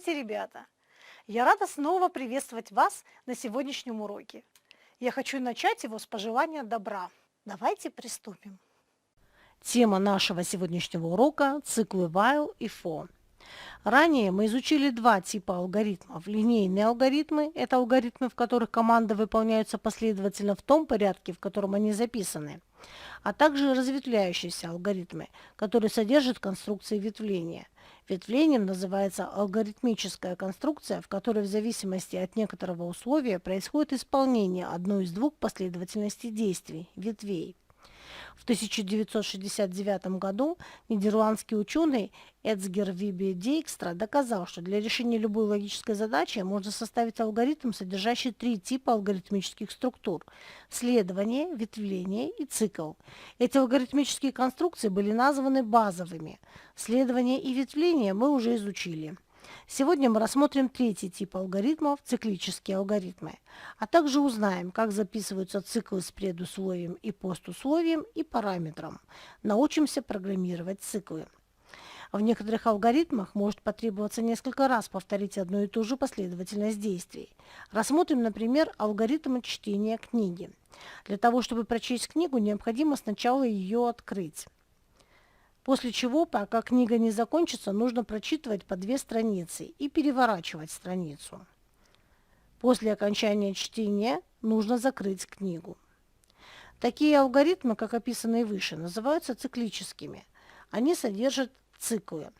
Здравствуйте, ребята! Я рада снова приветствовать вас на сегодняшнем уроке. Я хочу начать его с пожелания добра. Давайте приступим. Тема нашего сегодняшнего урока – циклы while и for. Ранее мы изучили два типа алгоритмов. Линейные алгоритмы – это алгоритмы, в которых команды выполняются последовательно в том порядке, в котором они записаны, а также разветвляющиеся алгоритмы, которые содержат конструкции ветвления. Ветвлением называется алгоритмическая конструкция, в которой в зависимости от некоторого условия происходит исполнение одной из двух последовательностей действий – ветвей. В 1969 году нидерландский ученый Эцгер Вибе Dijkstra доказал, что для решения любой логической задачи можно составить алгоритм, содержащий три типа алгоритмических структур – следование, ветвление и цикл. Эти алгоритмические конструкции были названы базовыми. Следование и ветвление мы уже изучили. Сегодня мы рассмотрим третий тип алгоритмов – циклические алгоритмы, а также узнаем, как записываются циклы с предусловием и постусловием и параметром. Научимся программировать циклы. В некоторых алгоритмах может потребоваться несколько раз повторить одну и ту же последовательность действий. Рассмотрим, например, алгоритм чтения книги. Для того, чтобы прочесть книгу, необходимо сначала ее открыть. После чего, пока книга не закончится, нужно прочитывать по 2 страницы и переворачивать страницу. После окончания чтения нужно закрыть книгу. Такие алгоритмы, как описанные выше, называются циклическими. Они содержат циклы.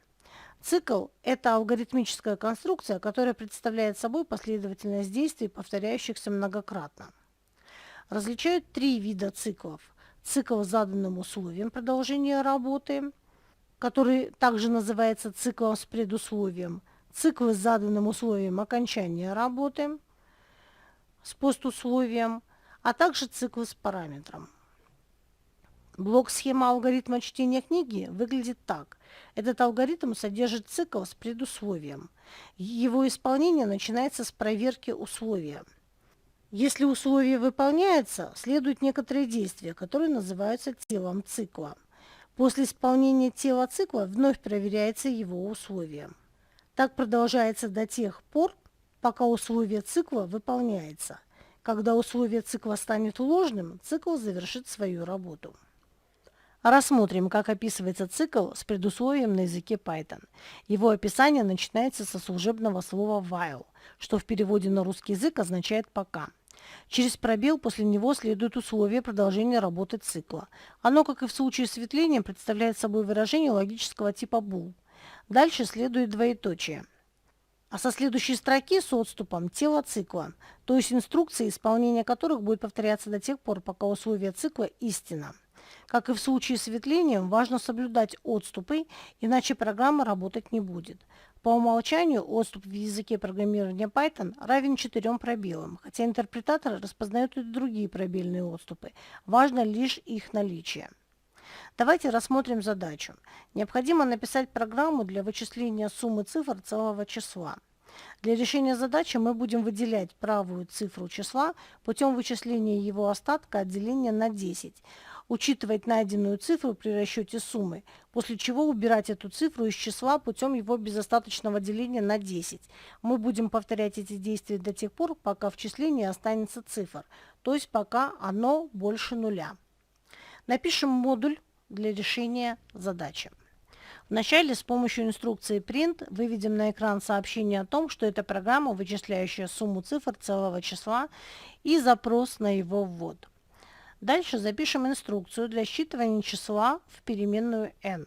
Цикл – это алгоритмическая конструкция, которая представляет собой последовательность действий, повторяющихся многократно. Различают 3 вида циклов. Цикл с заданным условием продолжения работы, который также называется циклом с предусловием, цикл с заданным условием окончания работы с постусловием, а также цикл с параметром. Блок-схема алгоритма чтения книги выглядит так. Этот алгоритм содержит цикл с предусловием. Его исполнение начинается с проверки условия. Если условие выполняется, следуют некоторые действия, которые называются телом цикла. После исполнения тела цикла вновь проверяется его условие. Так продолжается до тех пор, пока условие цикла выполняется. Когда условие цикла станет ложным, цикл завершит свою работу. Рассмотрим, как описывается цикл с предусловием на языке Python. Его описание начинается со служебного слова while, что в переводе на русский язык означает «пока». Через пробел после него следует условие продолжения работы цикла. Оно, как и в случае с ветвлением, представляет собой выражение логического типа bool. Дальше следует двоеточие. А со следующей строки с отступом тело цикла, то есть инструкции, исполнение которых будет повторяться до тех пор, пока условие цикла истина. Как и в случае с ветвлением, важно соблюдать отступы, иначе программа работать не будет. По умолчанию отступ в языке программирования Python равен 4 пробелам, хотя интерпретаторы распознают и другие пробельные отступы. Важно лишь их наличие. Давайте рассмотрим задачу. Необходимо написать программу для вычисления суммы цифр целого числа. Для решения задачи мы будем выделять правую цифру числа путем вычисления его остатка от деления на 10, учитывать найденную цифру при расчете суммы, после чего убирать эту цифру из числа путем его безостаточного деления на 10. Мы будем повторять эти действия до тех пор, пока в числе не останется цифр, то есть пока оно больше нуля. Напишем модуль для решения задачи. Вначале с помощью инструкции print выведем на экран сообщение о том, что это программа, вычисляющая сумму цифр целого числа, и запрос на его ввод. Дальше запишем инструкцию для считывания числа в переменную n.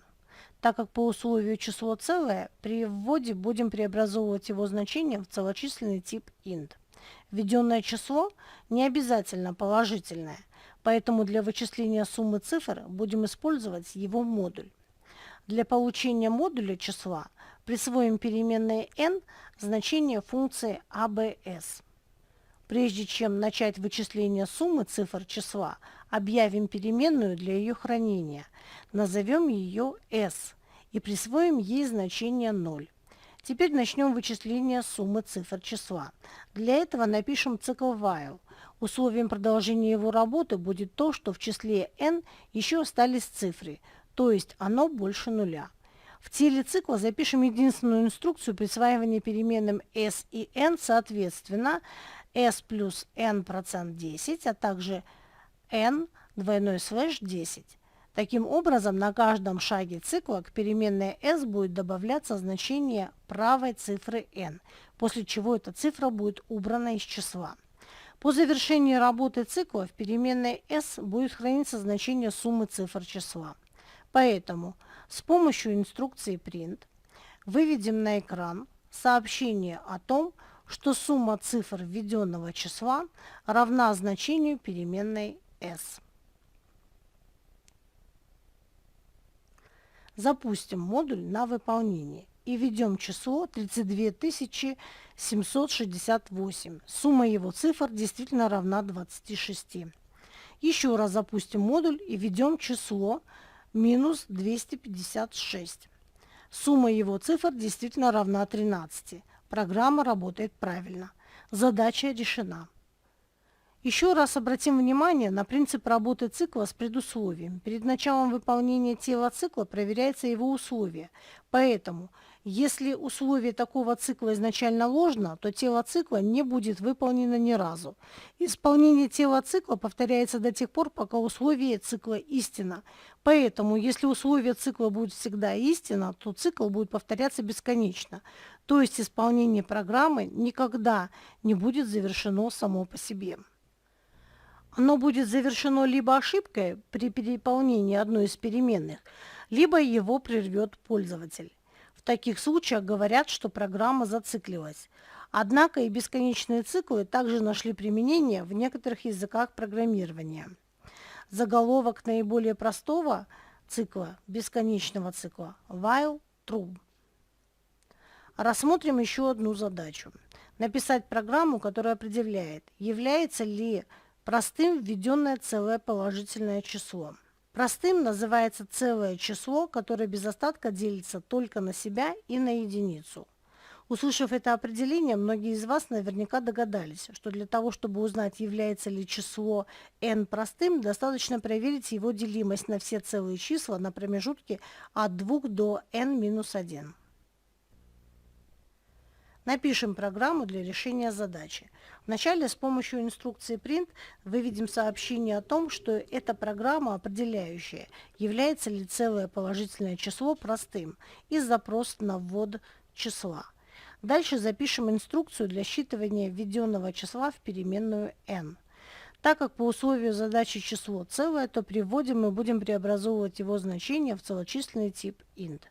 Так как по условию число целое, при вводе будем преобразовывать его значение в целочисленный тип int. Введенное число не обязательно положительное, поэтому для вычисления суммы цифр будем использовать его модуль. Для получения модуля числа присвоим переменной n значение функции abs. Прежде чем начать вычисление суммы цифр числа, объявим переменную для ее хранения. Назовем ее s и присвоим ей значение 0. Теперь начнем вычисление суммы цифр числа. Для этого напишем цикл while. Условием продолжения его работы будет то, что в числе n еще остались цифры, то есть оно больше нуля. В теле цикла запишем единственную инструкцию присваивания переменным s и n соответственно s плюс n процент 10, а также n двойной слэш 10. Таким образом, на каждом шаге цикла к переменной s будет добавляться значение правой цифры n, после чего эта цифра будет убрана из числа. По завершении работы цикла в переменной s будет храниться значение суммы цифр числа. Поэтому с помощью инструкции print выведем на экран сообщение о том, что сумма цифр введенного числа равна значению переменной s. Запустим модуль на выполнение и введем число 32 768. Сумма его цифр действительно равна 26. Еще раз запустим модуль и введем число минус 256. Сумма его цифр действительно равна 13. Программа работает правильно. Задача решена. Еще раз обратим внимание на принцип работы цикла с предусловием. Перед началом выполнения тела цикла проверяется его условие. Поэтому, если условие такого цикла изначально ложно, то тело цикла не будет выполнено ни разу. Исполнение тела цикла повторяется до тех пор, пока условие цикла истина. Поэтому, если условие цикла будет всегда истина, то цикл будет повторяться бесконечно. То есть исполнение программы никогда не будет завершено само по себе. Оно будет завершено либо ошибкой при переполнении одной из переменных, либо его прервет пользователь. В таких случаях говорят, что программа зациклилась. Однако и бесконечные циклы также нашли применение в некоторых языках программирования. Заголовок наиболее простого цикла, бесконечного цикла, while true. Рассмотрим еще одну задачу. Написать программу, которая определяет, является ли простым введенное целое положительное число. Простым называется целое число, которое без остатка делится только на себя и на единицу. Услышав это определение, многие из вас наверняка догадались, что для того, чтобы узнать, является ли число n простым, достаточно проверить его делимость на все целые числа на промежутке от 2 до n-1. Напишем программу для решения задачи. Вначале с помощью инструкции print выведем сообщение о том, что эта программа определяющая, является ли целое положительное число простым, и запрос на ввод числа. Дальше запишем инструкцию для считывания введенного числа в переменную n. Так как по условию задачи число целое, то при вводе мы будем преобразовывать его значение в целочисленный тип int.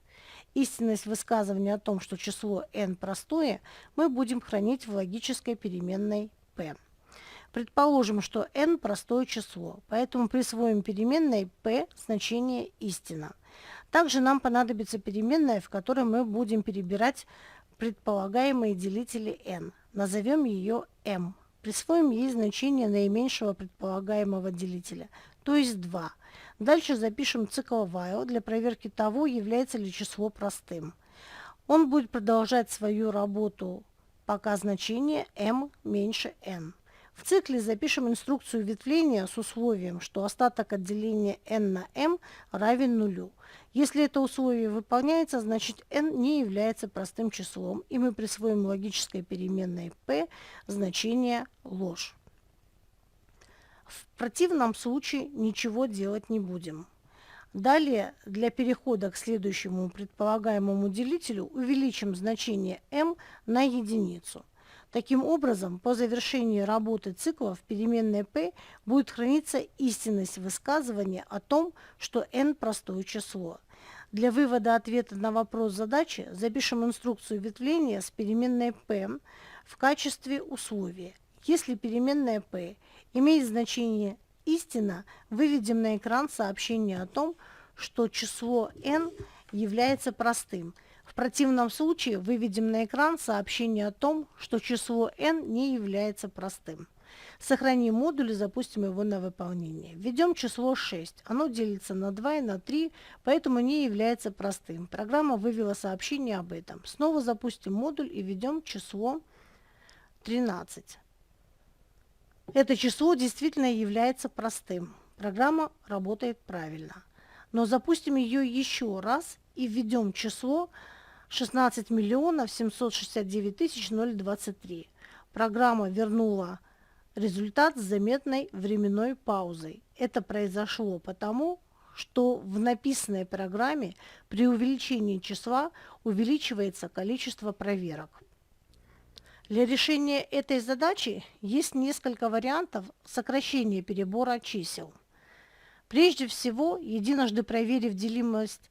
Истинность высказывания о том, что число n простое, мы будем хранить в логической переменной p. Предположим, что n простое число, поэтому присвоим переменной p значение истина. Также нам понадобится переменная, в которой мы будем перебирать предполагаемые делители n. Назовем ее m. Присвоим ей значение наименьшего предполагаемого делителя, то есть 2. Дальше запишем цикл while для проверки того, является ли число простым. Он будет продолжать свою работу, пока значение m меньше n. В цикле запишем инструкцию ветвления с условием, что остаток от деления n на m равен нулю. Если это условие выполняется, значит n не является простым числом, и мы присвоим логической переменной p значение ложь. В противном случае ничего делать не будем. Далее, для перехода к следующему предполагаемому делителю увеличим значение m на единицу. Таким образом, по завершении работы цикла в переменной p будет храниться истинность высказывания о том, что n простое число. Для вывода ответа на вопрос задачи запишем инструкцию ветвления с переменной p в качестве условия. Если переменная p имеет значение истина, выведем на экран сообщение о том, что число n является простым. В противном случае выведем на экран сообщение о том, что число n не является простым. Сохраним модуль и запустим его на выполнение. Введем число 6. Оно делится на 2 и на 3, поэтому не является простым. Программа вывела сообщение об этом. Снова запустим модуль и введем число 13. Это число действительно является простым. Программа работает правильно. Но запустим ее еще раз и введем число 16 миллионов 769 тысяч 023. Программа вернула результат с заметной временной паузой. Это произошло потому, что в написанной программе при увеличении числа увеличивается количество проверок. Для решения этой задачи есть несколько вариантов сокращения перебора чисел. Прежде всего, единожды проверив делимость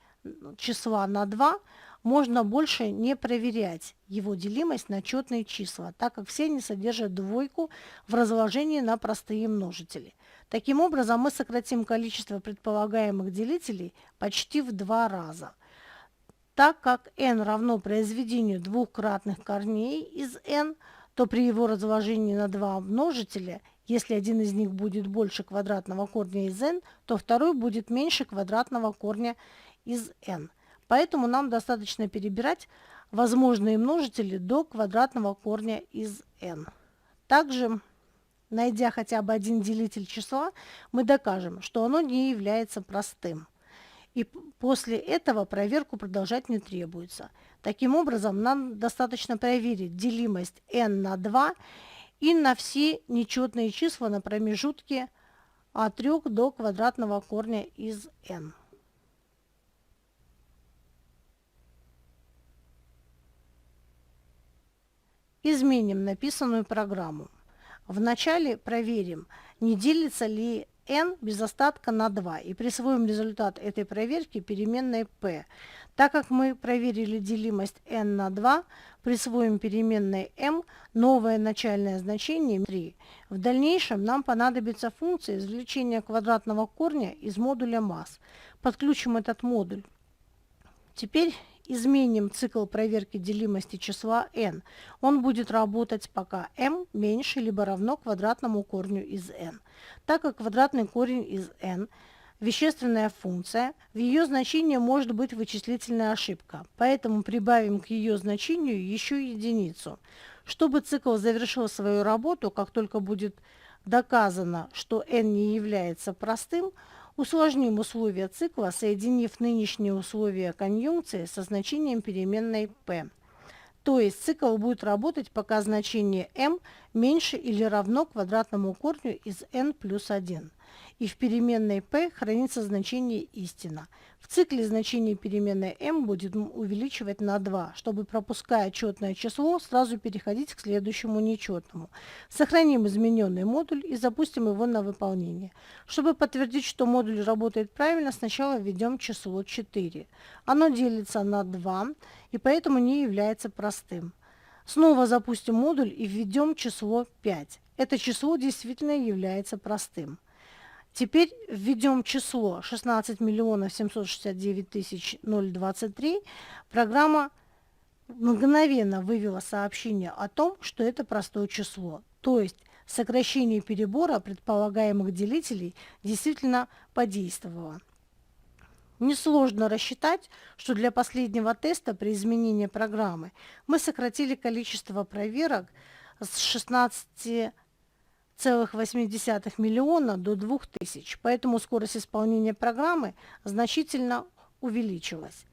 числа на 2, можно больше не проверять его делимость на четные числа, так как все они содержат двойку в разложении на простые множители. Таким образом, мы сократим количество предполагаемых делителей почти в 2 раза. Так как n равно произведению двухкратных корней из n, то при его разложении на 2 множителя, если один из них будет больше квадратного корня из n, то второй будет меньше квадратного корня из n. Поэтому нам достаточно перебирать возможные множители до квадратного корня из n. Также, найдя хотя бы один делитель числа, мы докажем, что оно не является простым. И после этого проверку продолжать не требуется. Таким образом, нам достаточно проверить делимость n на 2 и на все нечетные числа на промежутке от 3 до квадратного корня из n. Изменим написанную программу. Вначале проверим, не делится ли n без остатка на 2 и присвоим результат этой проверки переменной p. Так как мы проверили делимость n на 2, присвоим переменной m новое начальное значение 3. В дальнейшем нам понадобится функция извлечения квадратного корня из модуля масс. Подключим этот модуль. Теперь изменим цикл проверки делимости числа n. Он будет работать, пока m меньше либо равно квадратному корню из n. Так как квадратный корень из n – вещественная функция, в ее значении может быть вычислительная ошибка, поэтому прибавим к ее значению еще единицу. Чтобы цикл завершил свою работу, как только будет доказано, что n не является простым, усложним условия цикла, соединив нынешние условия конъюнкции со значением переменной p. То есть цикл будет работать, пока значение m меньше или равно квадратному корню из n плюс 1. И в переменной p хранится значение истина. В цикле значение переменной m будет увеличивать на 2, чтобы, пропуская четное число, сразу переходить к следующему нечетному. Сохраним измененный модуль и запустим его на выполнение. Чтобы подтвердить, что модуль работает правильно, сначала введем число 4. Оно делится на 2 и поэтому не является простым. Снова запустим модуль и введем число 5. Это число действительно является простым. Теперь введем число 16 миллионов 769 тысяч 023. Программа мгновенно вывела сообщение о том, что это простое число. То есть сокращение перебора предполагаемых делителей действительно подействовало. Несложно рассчитать, что для последнего теста при изменении программы мы сократили количество проверок с 16,8 миллиона до 2000, поэтому скорость исполнения программы значительно увеличилась.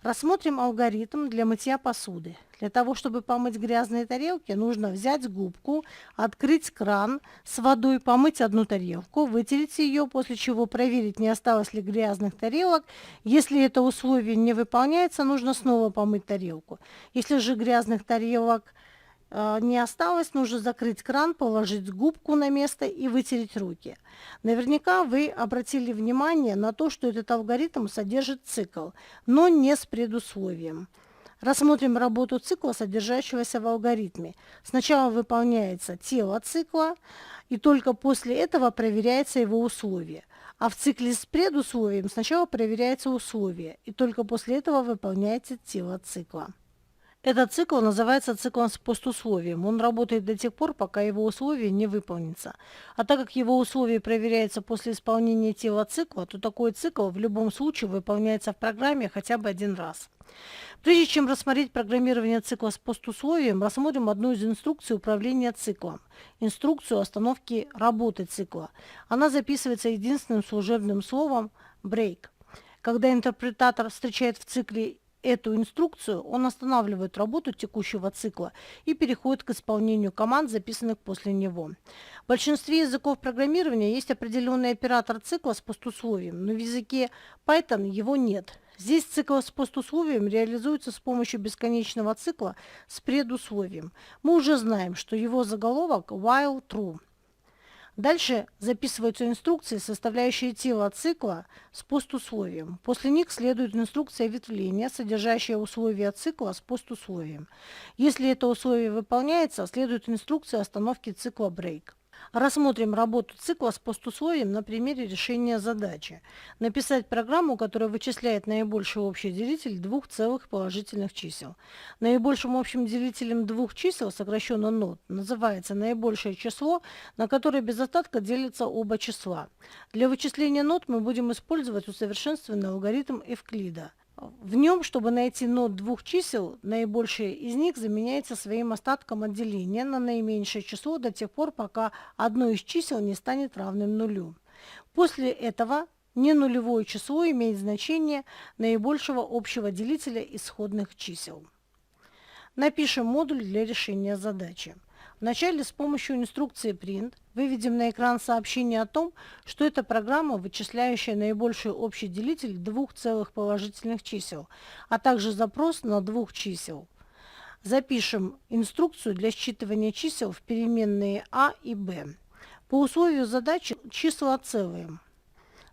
Рассмотрим алгоритм для мытья посуды. Для того, чтобы помыть грязные тарелки, нужно взять губку, открыть кран с водой, помыть одну тарелку, вытереть ее, после чего проверить, не осталось ли грязных тарелок. Если это условие не выполняется, нужно снова помыть тарелку. Если же грязных тарелок не осталось, нужно закрыть кран, положить губку на место и вытереть руки. Наверняка вы обратили внимание на то, что этот алгоритм содержит цикл, но не с предусловием. Рассмотрим работу цикла, содержащегося в алгоритме. Сначала выполняется тело цикла, и только после этого проверяется его условие. А в цикле с предусловием сначала проверяется условие, и только после этого выполняется тело цикла. Этот цикл называется циклом с постусловием. Он работает до тех пор, пока его условие не выполнится. А так как его условие проверяется после исполнения тела цикла, то такой цикл в любом случае выполняется в программе хотя бы один раз. Прежде чем рассмотреть программирование цикла с постусловием, рассмотрим одну из инструкций управления циклом. Инструкцию остановки работы цикла. Она записывается единственным служебным словом break. Когда интерпретатор встречает в цикле эту инструкцию, он останавливает работу текущего цикла и переходит к исполнению команд, записанных после него. В большинстве языков программирования есть определенный оператор цикла с постусловием, но в языке Python его нет. Здесь цикл с постусловием реализуется с помощью бесконечного цикла с предусловием. Мы уже знаем, что его заголовок while true. Дальше записываются инструкции, составляющие тело цикла с постусловием. После них следует инструкция ветвления, содержащая условия цикла с постусловием. Если это условие выполняется, следует инструкция остановки цикла break. Рассмотрим работу цикла с постусловием на примере решения задачи. Написать программу, которая вычисляет наибольший общий делитель двух целых положительных чисел. Наибольшим общим делителем двух чисел, сокращенно NOT, называется наибольшее число, на которое без остатка делятся оба числа. Для вычисления NOT мы будем использовать усовершенствованный алгоритм Эвклида. В нем, чтобы найти нот двух чисел, наибольшее из них заменяется своим остатком от деления на наименьшее число до тех пор, пока одно из чисел не станет равным нулю. После этого ненулевое число имеет значение наибольшего общего делителя исходных чисел. Напишем модуль для решения задачи. Вначале с помощью инструкции print выведем на экран сообщение о том, что это программа, вычисляющая наибольший общий делитель двух целых положительных чисел, а также запрос на двух чисел. Запишем инструкцию для считывания чисел в переменные а и б. По условию задачи числа целые.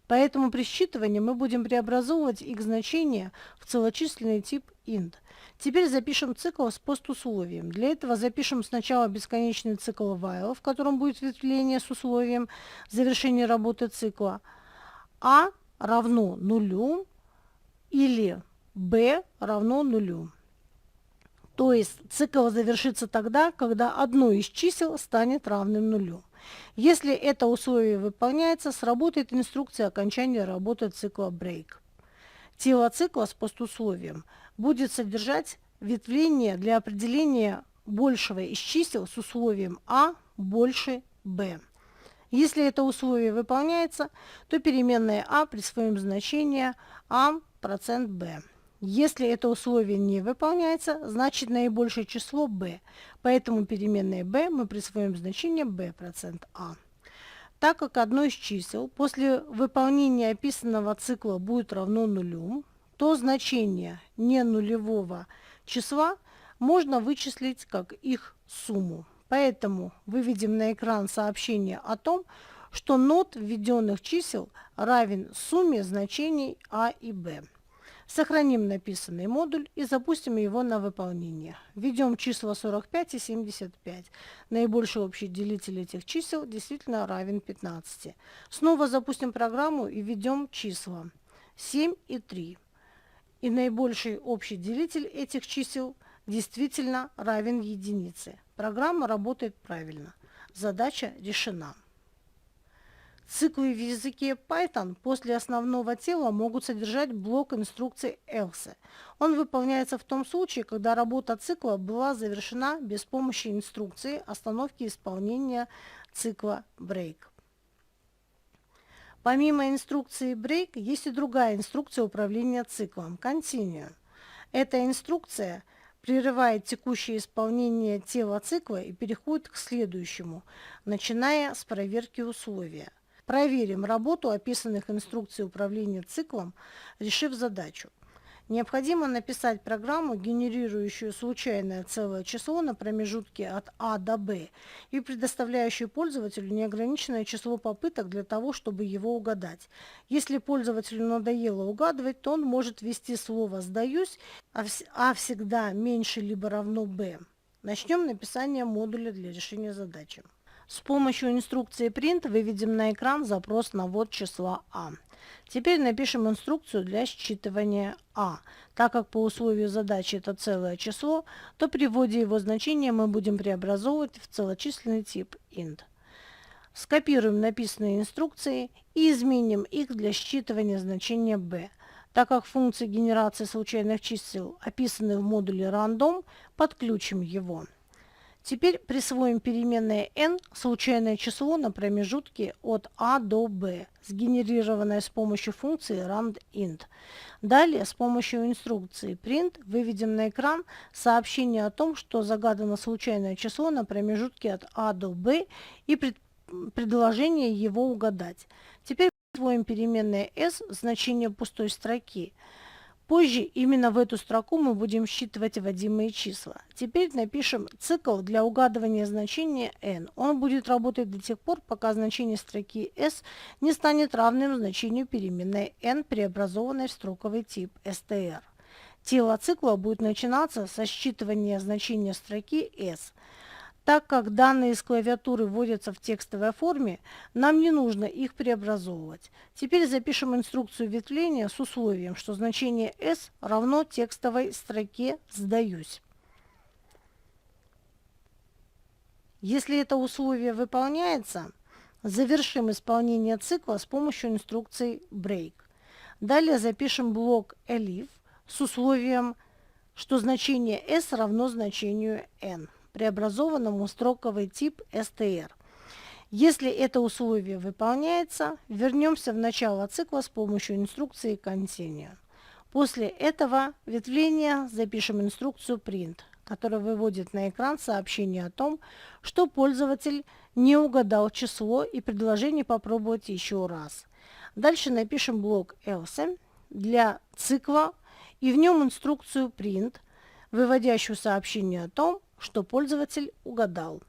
Поэтому при считывании мы будем преобразовывать их значение в целочисленный тип int. Теперь запишем цикл с постусловием. Для этого запишем сначала бесконечный цикл while, в котором будет ветвление с условием завершения работы цикла а равно нулю или b равно нулю. То есть цикл завершится тогда, когда одно из чисел станет равным нулю. Если это условие выполняется, сработает инструкция окончания работы цикла break. Тело цикла с постусловием будет содержать ветвление для определения большего из чисел с условием а больше b. Если это условие выполняется, то переменная а присвоим значение а%b. Если это условие не выполняется, значит наибольшее число b, поэтому переменной b мы присвоим значение b%a. Так как одно из чисел после выполнения описанного цикла будет равно нулю, то значение ненулевого числа можно вычислить как их сумму. Поэтому выведем на экран сообщение о том, что нот введенных чисел равен сумме значений а и b. Сохраним написанный модуль и запустим его на выполнение. Введем числа 45 и 75. Наибольший общий делитель этих чисел действительно равен 15. Снова запустим программу и введем числа 7 и 3. И наибольший общий делитель этих чисел действительно равен единице. Программа работает правильно. Задача решена. Циклы в языке Python после основного тела могут содержать блок инструкций else. Он выполняется в том случае, когда работа цикла была завершена без помощи инструкции остановки исполнения цикла break. Помимо инструкции break, есть и другая инструкция управления циклом continue. Эта инструкция прерывает текущее исполнение тела цикла и переходит к следующему, начиная с проверки условия. Проверим работу описанных инструкций управления циклом, решив задачу. Необходимо написать программу, генерирующую случайное целое число на промежутке от а до б и предоставляющую пользователю неограниченное число попыток для того, чтобы его угадать. Если пользователю надоело угадывать, то он может ввести слово «сдаюсь», а всегда меньше либо равно b. Начнем написание модуля для решения задачи. С помощью инструкции print выведем на экран запрос на ввод числа а. Теперь напишем инструкцию для считывания а. Так как по условию задачи это целое число, то при вводе его значения мы будем преобразовывать в целочисленный тип int. Скопируем написанные инструкции и изменим их для считывания значения b. Так как функция генерации случайных чисел описаны в модуле random, подключим его. Теперь присвоим переменной n случайное число на промежутке от a до b, сгенерированное с помощью функции randint. Далее с помощью инструкции print выведем на экран сообщение о том, что загадано случайное число на промежутке от a до b и предложение его угадать. Теперь присвоим переменной s значение пустой строки. Позже именно в эту строку мы будем считывать вводимые числа. Теперь напишем цикл для угадывания значения n. Он будет работать до тех пор, пока значение строки s не станет равным значению переменной n, преобразованной в строковый тип str. Тело цикла будет начинаться со считывания значения строки s. Так как данные из клавиатуры вводятся в текстовой форме, нам не нужно их преобразовывать. Теперь запишем инструкцию ветвления с условием, что значение s равно текстовой строке «Сдаюсь». Если это условие выполняется, завершим исполнение цикла с помощью инструкции break. Далее запишем блок elif с условием, что значение s равно значению n, преобразованному в строковый тип str. Если это условие выполняется, вернемся в начало цикла с помощью инструкции continue. После этого ветвления запишем инструкцию print, которая выводит на экран сообщение о том, что пользователь не угадал число и предложение попробовать еще раз. Дальше напишем блок else для цикла и в нем инструкцию print, выводящую сообщение о том, что пользователь угадал.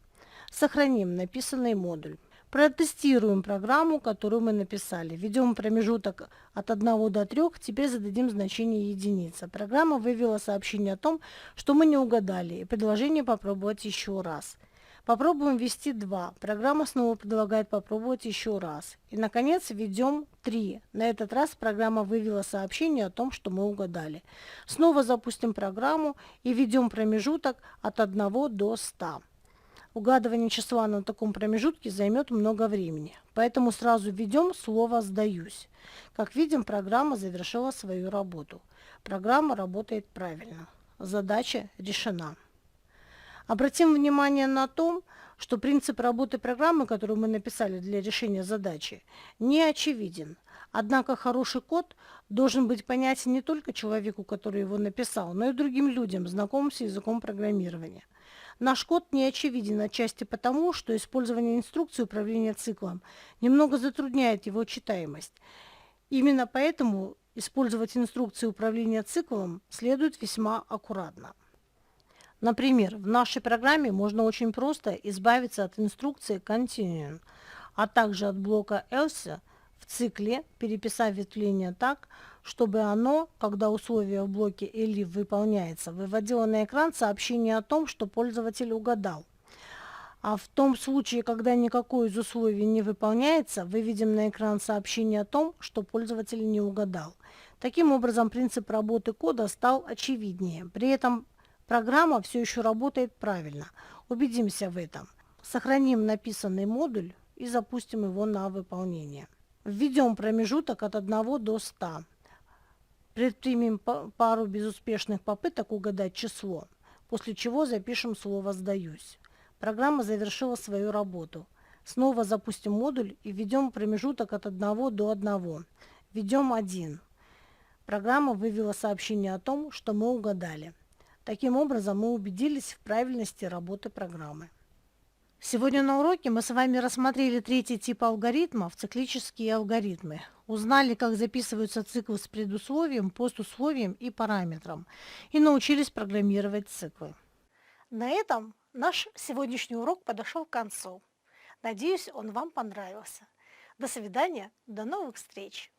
Сохраним написанный модуль. Протестируем программу, которую мы написали. Введем промежуток от 1 до 3, теперь зададим значение единица. Программа вывела сообщение о том, что мы не угадали, и предложение попробовать еще раз. Попробуем ввести 2. Программа снова предлагает попробовать еще раз. И, наконец, введем 3. На этот раз программа вывела сообщение о том, что мы угадали. Снова запустим программу и введем промежуток от 1 до 100. Угадывание числа на таком промежутке займет много времени, поэтому сразу введем слово «Сдаюсь». Как видим, программа завершила свою работу. Программа работает правильно. Задача решена. Обратим внимание на то, что принцип работы программы, которую мы написали для решения задачи, не очевиден. Однако хороший код должен быть понятен не только человеку, который его написал, но и другим людям, знакомым с языком программирования. Наш код не очевиден отчасти потому, что использование инструкции управления циклом немного затрудняет его читаемость. Именно поэтому использовать инструкции управления циклом следует весьма аккуратно. Например, в нашей программе можно очень просто избавиться от инструкции continue, а также от блока else в цикле, переписав ветвление так, чтобы оно, когда условие в блоке elif выполняется, выводило на экран сообщение о том, что пользователь угадал. А в том случае, когда никакое из условий не выполняется, выведем на экран сообщение о том, что пользователь не угадал. Таким образом, принцип работы кода стал очевиднее. При этом программа все еще работает правильно. Убедимся в этом. Сохраним написанный модуль и запустим его на выполнение. Введем промежуток от 1 до 100. Предпримем пару безуспешных попыток угадать число, после чего запишем слово «Сдаюсь». Программа завершила свою работу. Снова запустим модуль и введем промежуток от 1 до 1. Введем 1. Программа вывела сообщение о том, что мы угадали. Таким образом, мы убедились в правильности работы программы. Сегодня на уроке мы с вами рассмотрели третий тип алгоритмов – циклические алгоритмы. Узнали, как записываются циклы с предусловием, постусловием и параметром. И научились программировать циклы. На этом наш сегодняшний урок подошел к концу. Надеюсь, он вам понравился. До свидания, до новых встреч!